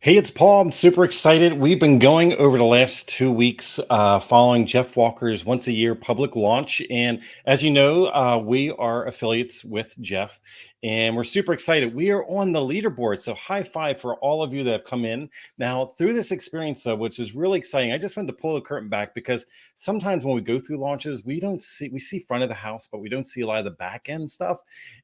Hey, it's Paul. I'm super excited. We've been going over the last 2 weeks following Jeff Walker's once a year public launch. And as you know, we are affiliates with Jeff and we're super excited. We are on the leaderboard. So, high five for all of you that have come in. Now, through this experience, though, which is really exciting, I just wanted to pull the curtain back because sometimes when we go through launches, we see front of the house, but we don't see a lot of the back end stuff.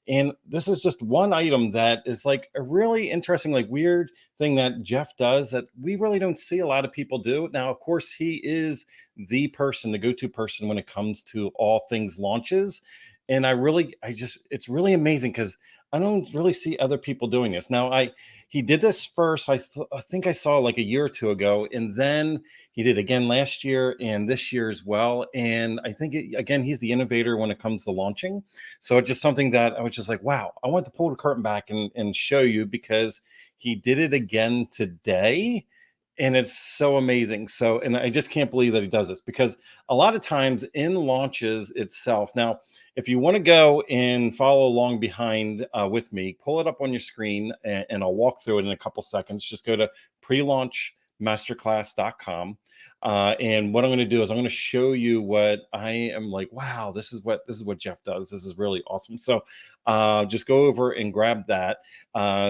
And this is just one item that is like a really interesting, like weird thing that Jeff does that we really don't see a lot of people do. Now, of course, he is the person, the go-to person when it comes to all things launches. And it's really amazing because I don't really see other people doing this. Now, he did this first. I think I saw like a year or two ago, and then he did again last year and this year as well. And I think again, he's the innovator when it comes to launching. So it's just something that I was just like, wow, I want to pull the curtain back and show you because he did it again today. And it's so amazing. So, and I just can't believe that he does this because a lot of times in launches itself. Now, if you want to go and follow along behind with me, pull it up on your screen and I'll walk through it in a couple seconds. Just go to prelaunchmasterclass.com. And what I'm going to do is I'm going to show you what I am like. Wow, this is what Jeff does. This is really awesome. So just go over and grab that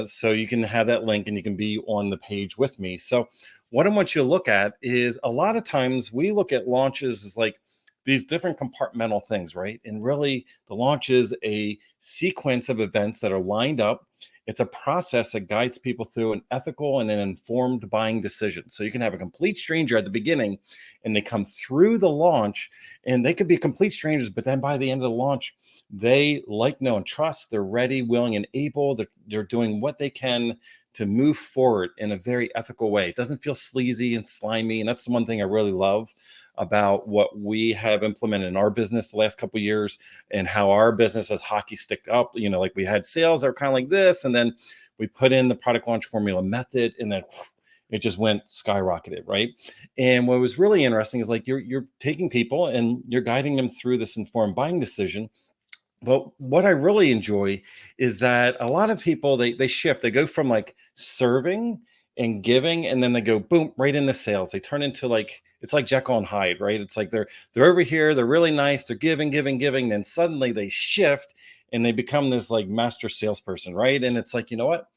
so you can have that link and you can be on the page with me. So what I want you to look at is a lot of times we look at launches as like these different compartmental things, right? And really, the launch is a sequence of events that are lined up. It's a process that guides people through an ethical and an informed buying decision. So you can have a complete stranger at the beginning and they come through the launch and they could be complete strangers, but then by the end of the launch, they like, know, and trust. They're ready, willing, and able. They're doing what they can to move forward in a very ethical way. It doesn't feel sleazy and slimy. And that's the one thing I really love about what we have implemented in our business the last couple of years and how our business has hockey stick up. You know, like we had sales that were kind of like this, and then we put in the product launch formula method, and then it just went skyrocketed, right? And what was really interesting is like you're taking people and you're guiding them through this informed buying decision. But what I really enjoy is that a lot of people they shift. They go from like serving and giving, and then they go boom right into sales. They turn into like it's like Jekyll and Hyde, right? It's like they're over here, they're really nice, they're giving, giving, giving. Then suddenly they shift and they become this like master salesperson, right? And it's like, you know what?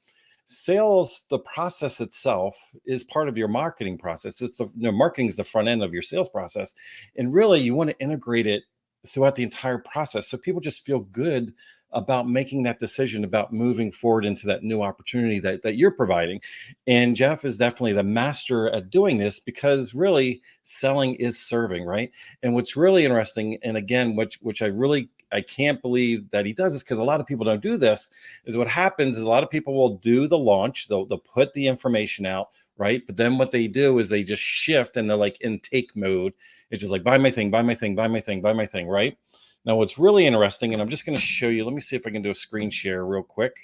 Sales, the process itself is part of your marketing process. Marketing is the front end of your sales process. And really you want to integrate it throughout the entire process. So people just feel good about making that decision about moving forward into that new opportunity that you're providing. And Jeff is definitely the master at doing this because really selling is serving, right? And what's really interesting, and again, which I can't believe that he does this because a lot of people don't do this, is what happens is a lot of people will do the launch, they'll put the information out, right? But then what they do is they just shift and they're like in take mode. It's just like buy my thing, buy my thing, buy my thing, buy my thing, right? Now, what's really interesting, and I'm just going to show you, let me see if I can do a screen share real quick.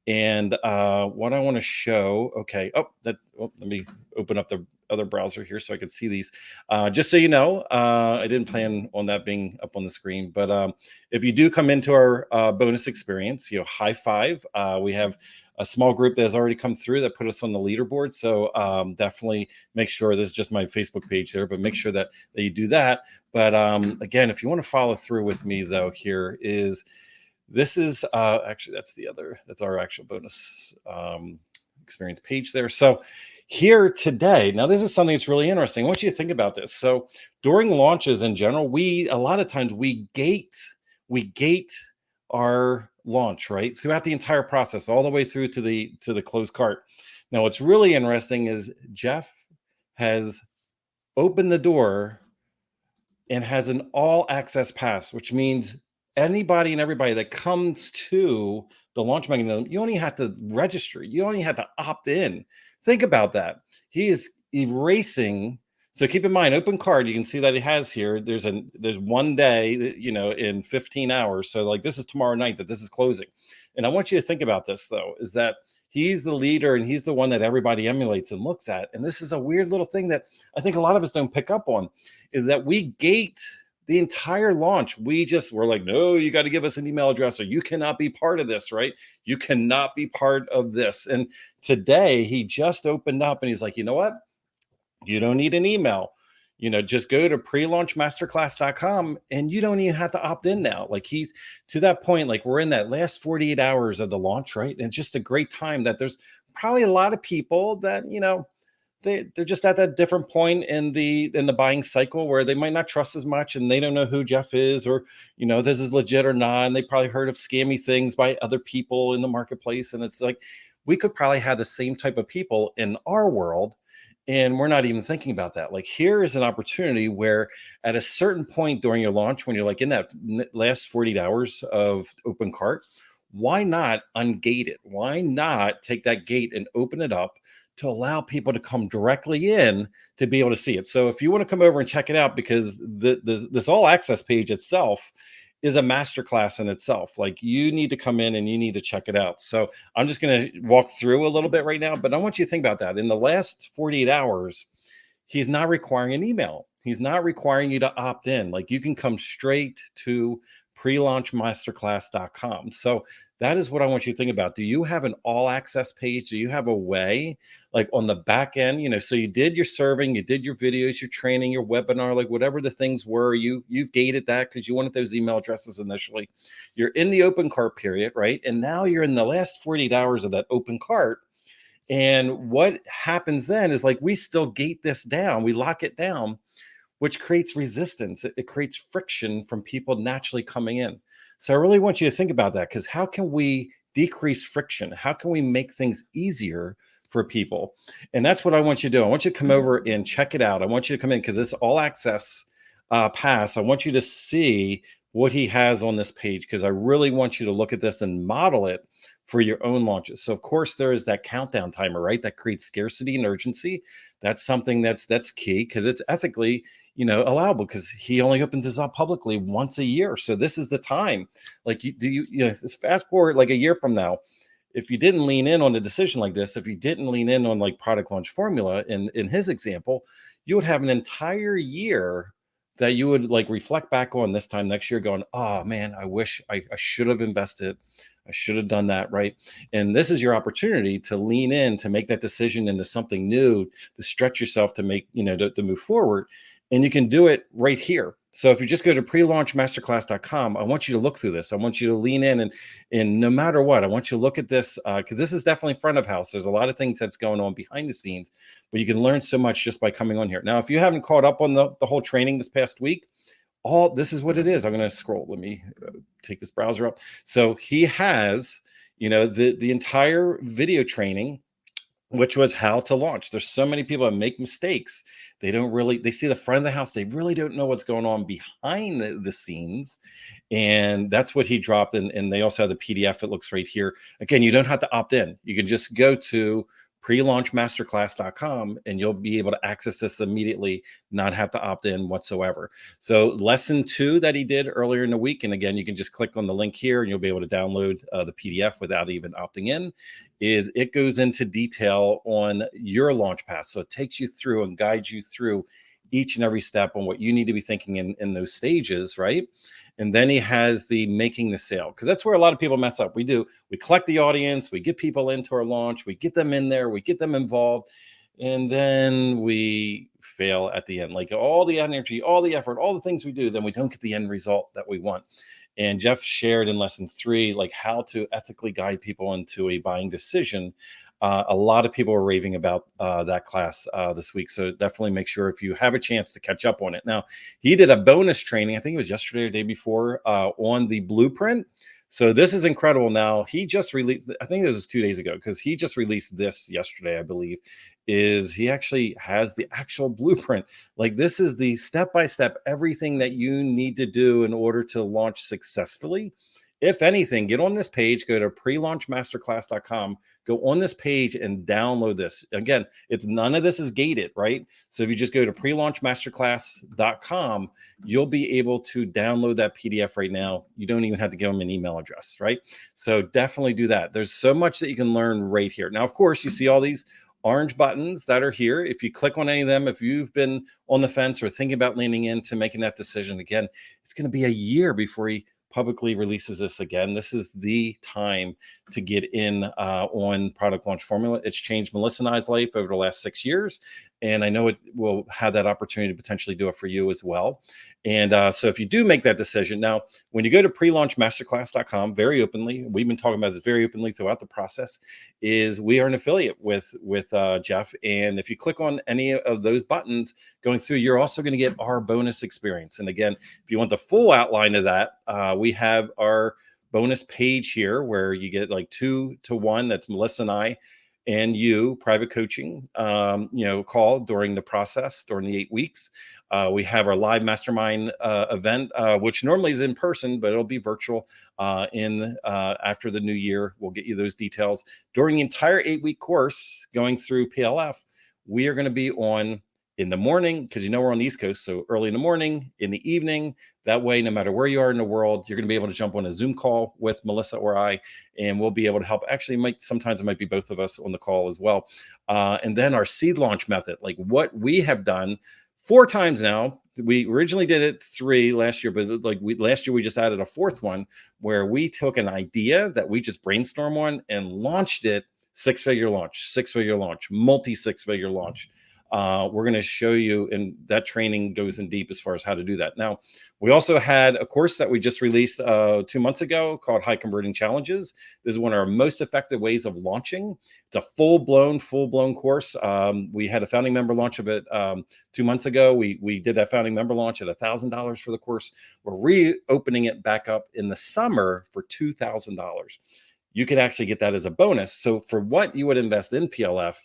And what I want to show, okay, let me open up the other browser here so I can see these. Just so you know, I didn't plan on that being up on the screen, but if you do come into our bonus experience, high five. We have a small group that has already come through that put us on the leaderboard. So definitely make sure, this is just my Facebook page there, but make sure that you do that. But again, if you want to follow through with me though, this is actually that's our actual bonus experience page there. So here today, now this is something that's really interesting. I want you to think about this. So during launches in general, a lot of times we gate our launch, right? Throughout the entire process, all the way through to the closed cart. Now, what's really interesting is Jeff has opened the door and has an all access pass, which means anybody and everybody that comes to the launch mechanism, you only have to register, you only have to opt in. Think about that. He is erasing. So keep in mind, open card, you can see that it has here. There's one day, in 15 hours. So like this is tomorrow night that this is closing. And I want you to think about this though, is that he's the leader and he's the one that everybody emulates and looks at. And this is a weird little thing that I think a lot of us don't pick up on, is that we gate The entire launch, we're like, no, you got to give us an email address or you cannot be part of this, right? You cannot be part of this. And today he just opened up and he's like, you know what? You don't need an email. Just go to prelaunchmasterclass.com and you don't even have to opt in now. Like he's to that point, like we're in that last 48 hours of the launch, right? And it's just a great time that there's probably a lot of people that, they're just at that different point in the buying cycle where they might not trust as much and they don't know who Jeff is or this is legit or not, and they probably heard of scammy things by other people in the marketplace. And it's like we could probably have the same type of people in our world, and we're not even thinking about that. Like here is an opportunity where at a certain point during your launch, when you're like in that last 48 hours of open cart, why not ungate it? Why not take that gate and open it up to allow people to come directly in to be able to see it? So if you want to come over and check it out, because this all access page itself is a masterclass in itself. Like you need to come in and you need to check it out. So I'm just going to walk through a little bit right now, but I want you to think about that. In the last 48 hours, he's not requiring an email. He's not requiring you to opt in. Like you can come straight to prelaunchmasterclass.com. So that is what I want you to think about. Do you have an all access page? Do you have a way like on the back end, so you did your serving, you did your videos, your training, your webinar, like whatever the things were, you've gated that because you wanted those email addresses initially. You're in the open cart period, right? And now you're in the last 48 hours of that open cart. And what happens then is like we still gate this down, we lock it down, which creates resistance. It creates friction from people naturally coming in. So I really want you to think about that, because how can we decrease friction? How can we make things easier for people? And that's what I want you to do. I want you to come over and check it out. I want you to come in because this all access pass. I want you to see what he has on this page, because I really want you to look at this and model it for your own launches. So of course there is that countdown timer, right? That creates scarcity and urgency. That's something that's key because it's ethically, allowable, because he only opens this up publicly once a year. So this is the time. Like this fast forward like a year from now, if you didn't lean in on a decision like this, if you didn't lean in on like product launch formula in his example, you would have an entire year that you would like reflect back on this time next year going, oh man, I wish I should have invested. I should have done that, right? And this is your opportunity to lean in, to make that decision into something new, to stretch yourself, to make, to move forward. And you can do it right here. So if you just go to prelaunchmasterclass.com, I want you to look through this. I want you to lean in and no matter what, I want you to look at this because this is definitely front of house. There's a lot of things that's going on behind the scenes, but you can learn so much just by coming on here. Now, if you haven't caught up on the whole training this past week, all this is what it is. I'm going to scroll. Let me take this browser up. So he has, the entire video training, which was how to launch. There's so many people that make mistakes. They see the front of the house. They really don't know what's going on behind the scenes. And that's what he dropped. And they also have the PDF. It looks right here. Again, you don't have to opt in. You can just go to prelaunchmasterclass.com and you'll be able to access this immediately, not have to opt in whatsoever. So lesson 2 that he did earlier in the week, and again, you can just click on the link here and you'll be able to download the PDF without even opting in, is it goes into detail on your launch path. So it takes you through and guides you through each and every step on what you need to be thinking in those stages, right? And then he has the making the sale, because that's where a lot of people mess up. We collect the audience, we get people into our launch, we get them in there, we get them involved, and then we fail at the end. Like all the energy, all the effort, all the things we do, then we don't get the end result that we want. And Jeff shared in lesson 3, like how to ethically guide people into a buying decision. A lot of people are raving about that class this week. So definitely make sure if you have a chance to catch up on it. Now, he did a bonus training, I think it was yesterday or the day before, on the blueprint. So this is incredible. Now, he just released, I think it was 2 days ago, because he just released this yesterday, I believe, is he actually has the actual blueprint. Like this is the step-by-step, everything that you need to do in order to launch successfully. If anything, get on this page, go to prelaunchmasterclass.com, go on this page and download this. Again, none of this is gated, right? So if you just go to prelaunchmasterclass.com, you'll be able to download that PDF right now. You don't even have to give them an email address, right? So definitely do that. There's so much that you can learn right here. Now, of course, you see all these orange buttons that are here. If you click on any of them, if you've been on the fence or thinking about leaning into making that decision again, it's going to be a year before he publicly releases this again. This is the time to get in on product launch formula. It's changed Melissa and I's life over the last 6 years. And I know it will have that opportunity to potentially do it for you as well. And so if you do make that decision, now, when you go to prelaunchmasterclass.com, very openly, we've been talking about this very openly throughout the process, is we are an affiliate with Jeff. And if you click on any of those buttons going through, you're also going to get our bonus experience. And again, if you want the full outline of that, we have our bonus page here where you get like 2-to-1. That's Melissa and I and you private coaching, call during the process, during the 8 weeks. We have our live mastermind event, which normally is in person, but it'll be virtual after the new year. We'll get you those details. During the entire 8-week course going through PLF, we are going to be on in the morning, because we're on the East Coast, so early in the morning, in the evening. That way, no matter where you are in the world, you're going to be able to jump on a Zoom call with Melissa or I, and we'll be able to help. Actually, sometimes it might be both of us on the call as well. And then our seed launch method, like what we have done 4 times now. We originally did it 3 last year, but last year we just added a 4th one where we took an idea that we just brainstormed on and launched it. 6-figure launch, multi 6-figure launch. We're going to show you, and that training goes in deep as far as how to do that. Now, we also had a course that we just released 2 months ago called High Converting Challenges. This is one of our most effective ways of launching. It's a full-blown course. We had a founding member launch of it 2 months ago. We did that founding member launch at $1,000 for the course. We're reopening it back up in the summer for $2,000. You can actually get that as a bonus. So for what you would invest in PLF,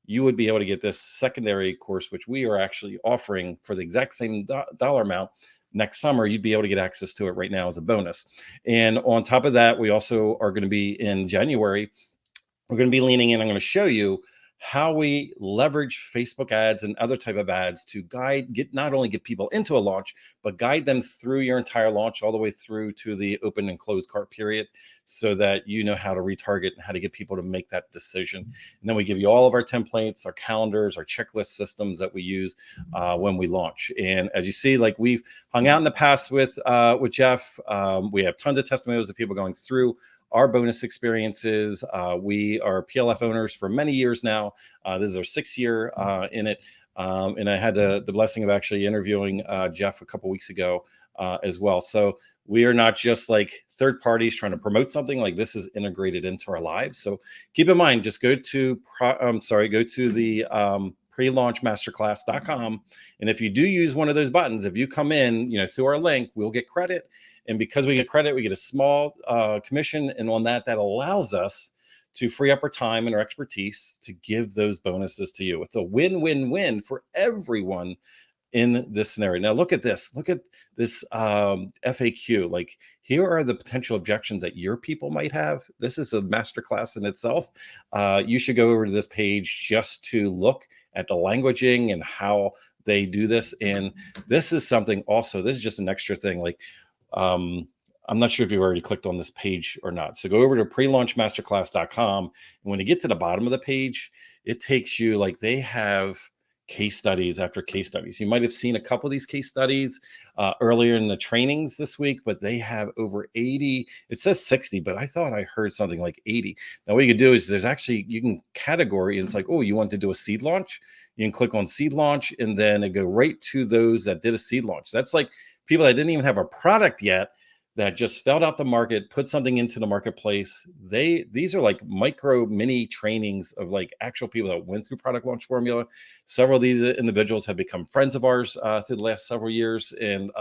you would be able to get this secondary course, which we are actually offering for the exact same dollar amount next summer. You'd be able to get access to it right now as a bonus. And on top of that, we also are going to be in January. We're going to be leaning in. I'm going to show you how we leverage Facebook ads and other type of ads to not only get people into a launch, but guide them through your entire launch, all the way through to the open and close cart period, so that you know how to retarget and how to get people to make that decision. And then we give you all of our templates, our calendars, our checklist systems that we use when we launch. And as you see, like we've hung out in the past with Jeff, we have tons of testimonials of people going through our bonus experiences. We are PLF owners for many years now. This is our 6th year in it. And I had the blessing of actually interviewing Jeff a couple weeks ago as well. So we are not just like third parties trying to promote something. Like, this is integrated into our lives. So keep in mind, just go to the prelaunchmasterclass.com. And if you do use one of those buttons, if you come in, through our link, we'll get credit. And because we get credit, we get a small commission. And on that allows us to free up our time and our expertise to give those bonuses to you. It's a win-win-win for everyone in this scenario. Now, look at this. Look at this FAQ. Like, here are the potential objections that your people might have. This is a masterclass in itself. You should go over to this page just to look at the languaging and how they do this. And this is something also, this is just an extra thing. Like, I'm not sure if you've already clicked on this page or not. So go over to prelaunchmasterclass.com. And when you get to the bottom of the page, it takes you, like, they have case studies after case studies. You might have seen a couple of these case studies earlier in the trainings this week, but they have over 80. It says 60, but I thought I heard something like 80. Now, what you can do is you can category, and it's like, oh, you want to do a seed launch? You can click on seed launch, and then it go right to those that did a seed launch. That's like people that didn't even have a product yet, that just felt out the market, put something into the marketplace. These are like mini trainings of like actual people that went through product launch formula. Several of these individuals have become friends of ours through the last several years. And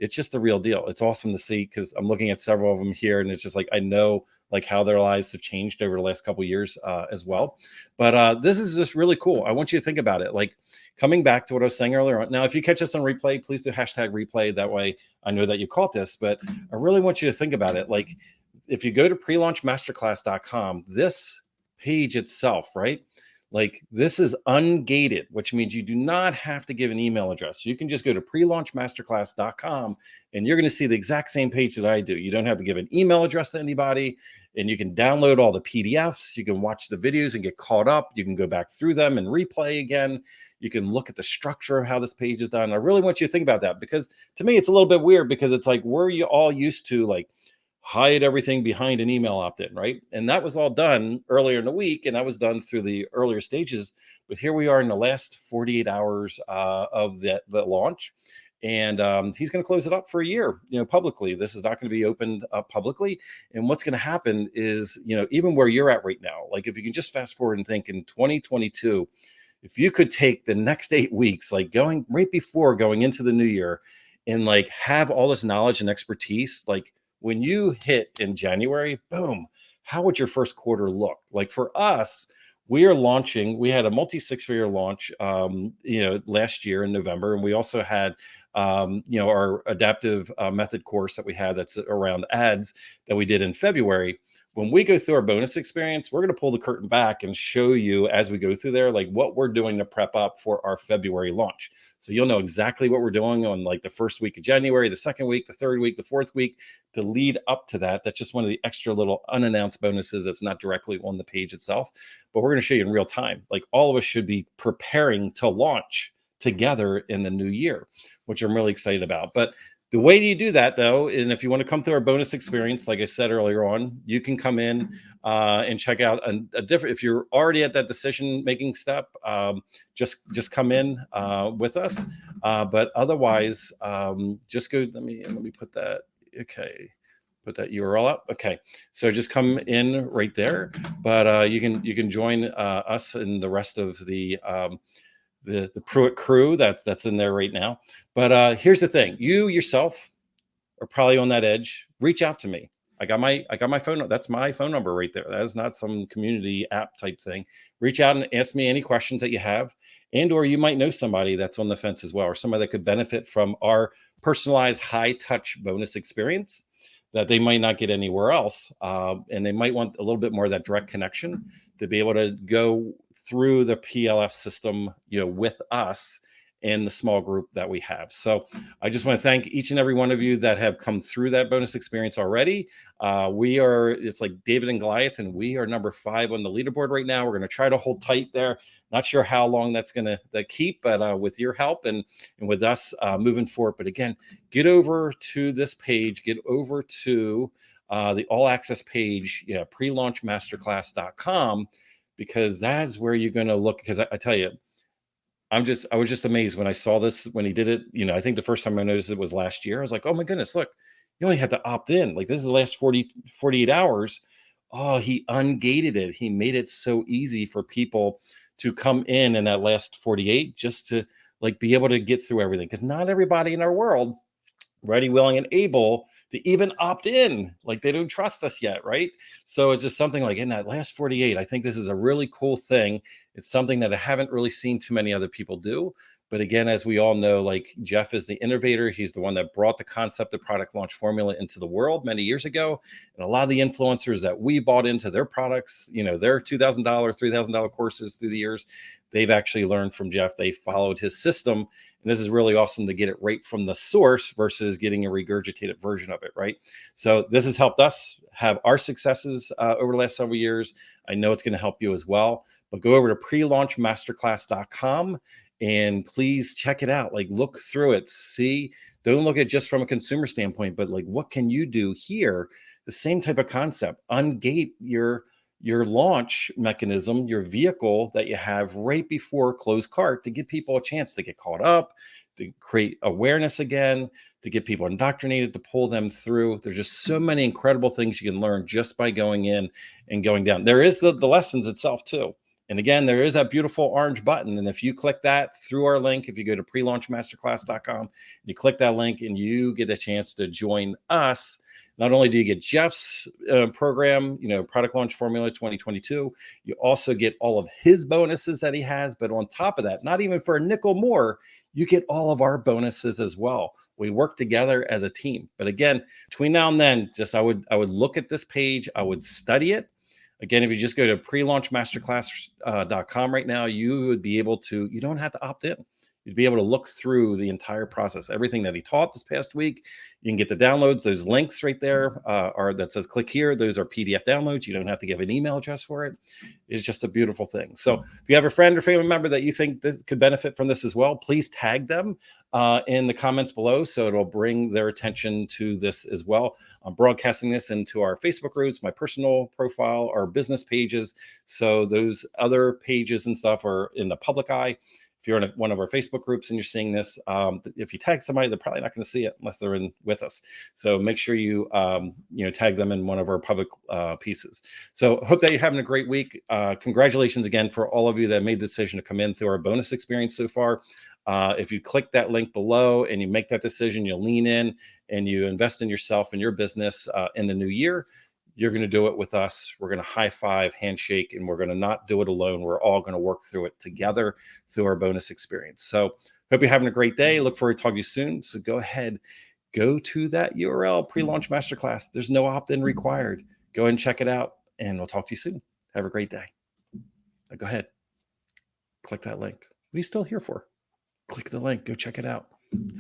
it's just the real deal. It's awesome to see, because I'm looking at several of them here, and it's just like, I know like how their lives have changed over the last couple of years as well. But this is just really cool. I want you to think about it. Like, coming back to what I was saying earlier on. Now, if you catch us on replay, please do #replay. That way I know that you caught this. But I really want you to think about it. Like, if you go to prelaunchmasterclass.com, this page itself, right? Like this is ungated, which means you do not have to give an email address. You can just go to prelaunchmasterclass.com and you're going to see the exact same page that I do. You don't have to give an email address to anybody, and you can download all the PDFs. You can watch the videos and get caught up. You can go back through them and replay again. You can look at the structure of how this page is done. I really want you to think about that, because to me, it's a little bit weird, because it's like, we're you all used to like hide everything behind an email opt-in, right? And that was all done earlier in the week, and that was done through the earlier stages. But here we are in the last 48 hours of the launch, and he's going to close it up for a year, publicly. This is not going to be opened up publicly. And what's going to happen is, even where you're at right now, like if you can just fast forward and think in 2022, if you could take the next 8 weeks, like going right before going into the new year, and like have all this knowledge and expertise, like when you hit in January, boom, how would your first quarter look? Like for us, we had a multi 6-figure launch, last year in November. And we also had, our adaptive method course that we had that's around ads that we did in February. When we go through our bonus experience, we're going to pull the curtain back and show you as we go through there, like what we're doing to prep up for our February launch. So you'll know exactly what we're doing on like the first week of January, the second week, the third week, the fourth week, to lead up to that. That's just one of the extra little unannounced bonuses that's not directly on the page itself, but we're going to show you in real time. Like all of us should be preparing to launch together in the new year, which I'm really excited about. But the way you do that, though, and if you want to come through our bonus experience, like I said earlier on, you can come in and check out a different. If you're already at that decision-making step, just come in with us. But otherwise, just go. Let me put that. Okay, put that URL up. Okay, so just come in right there. But you can join us and the rest of the Pruitt crew that's in there right now. But here's the thing: you yourself are probably on that edge. Reach out to me. I got my phone. That's my phone number right there. That is not some community app type thing. Reach out and ask me any questions that you have, and or you might know somebody that's on the fence as well, or somebody that could benefit from our personalized high touch bonus experience that they might not get anywhere else, and they might want a little bit more of that direct connection to be able to go through the PLF system, with us in the small group that we have. So I just want to thank each and every one of you that have come through that bonus experience already. It's like David and Goliath, and we are number 5 on the leaderboard right now. We're going to try to hold tight there. Not sure how long that's going to keep, but with your help and with us moving forward. But again, get over to this page, get over to the all access page, prelaunchmasterclass.com, because that's where you're going to look. Because I tell you, I was just amazed when I saw this, when he did it. I think the first time I noticed it was last year. I was like, oh my goodness, look, you only had to opt in. Like this is the last 48 hours. Oh, he ungated it. He made it so easy for people to come in that last 48 just to like be able to get through everything. Because not everybody in our world ready, willing, and able to even opt in. Like they don't trust us yet, right? So it's just something like in that last 48, I think this is a really cool thing. It's something that I haven't really seen too many other people do. But again, as we all know, like Jeff is the innovator. He's the one that brought the concept of product launch formula into the world many years ago. And a lot of the influencers that we bought into their products, their $2,000, $3,000 courses through the years, they've actually learned from Jeff. They followed his system. And this is really awesome to get it right from the source versus getting a regurgitated version of it, right? So this has helped us have our successes over the last several years. I know it's going to help you as well. But go over to prelaunchmasterclass.com and please check it out. Like look through it, see, don't look at it just from a consumer standpoint, but like what can you do here? The same type of concept, ungate your launch mechanism, your vehicle that you have right before close cart to give people a chance to get caught up, to create awareness again, to get people indoctrinated, to pull them through. There's just so many incredible things you can learn just by going in and going down. There is the lessons itself too. And again, there is that beautiful orange button. And if you click that through our link, if you go to prelaunchmasterclass.com, you click that link and you get a chance to join us. Not only do you get Jeff's program, Product Launch Formula 2022, you also get all of his bonuses that he has. But on top of that, not even for a nickel more, you get all of our bonuses as well. We work together as a team. But again, between now and then, I would look at this page, I would study it. Again, if you just go to prelaunchmasterclass.com right now, you would be able to, you don't have to opt in. You'd be able to look through the entire process, everything that he taught this past week. You can get the downloads. Those links right there are that says click here. Those are PDF downloads. You don't have to give an email address for it. It's just a beautiful thing. So if you have a friend or family member that you think this could benefit from this as well, please tag them in the comments below, so it'll bring their attention to this as well. I'm broadcasting this into our Facebook groups, my personal profile, our business pages. So those other pages and stuff are in the public eye. If you're in one of our Facebook groups and you're seeing this, if you tag somebody, they're probably not going to see it unless they're in with us. So make sure you tag them in one of our public pieces. So hope that you're having a great week. Congratulations again for all of you that made the decision to come in through our bonus experience so far. If you click that link below and you make that decision, you lean in and you invest in yourself and your business in the new year, you're going to do it with us. We're going to high five, handshake, and we're going to not do it alone. We're all going to work through it together through our bonus experience. So hope you're having a great day. Look forward to talking to you soon. So go ahead, go to that URL, pre-launch masterclass. There's no opt-in required. Go ahead and check it out, and we'll talk to you soon. Have a great day. Now go ahead, click that link. What are you still here for? Click the link. Go check it out.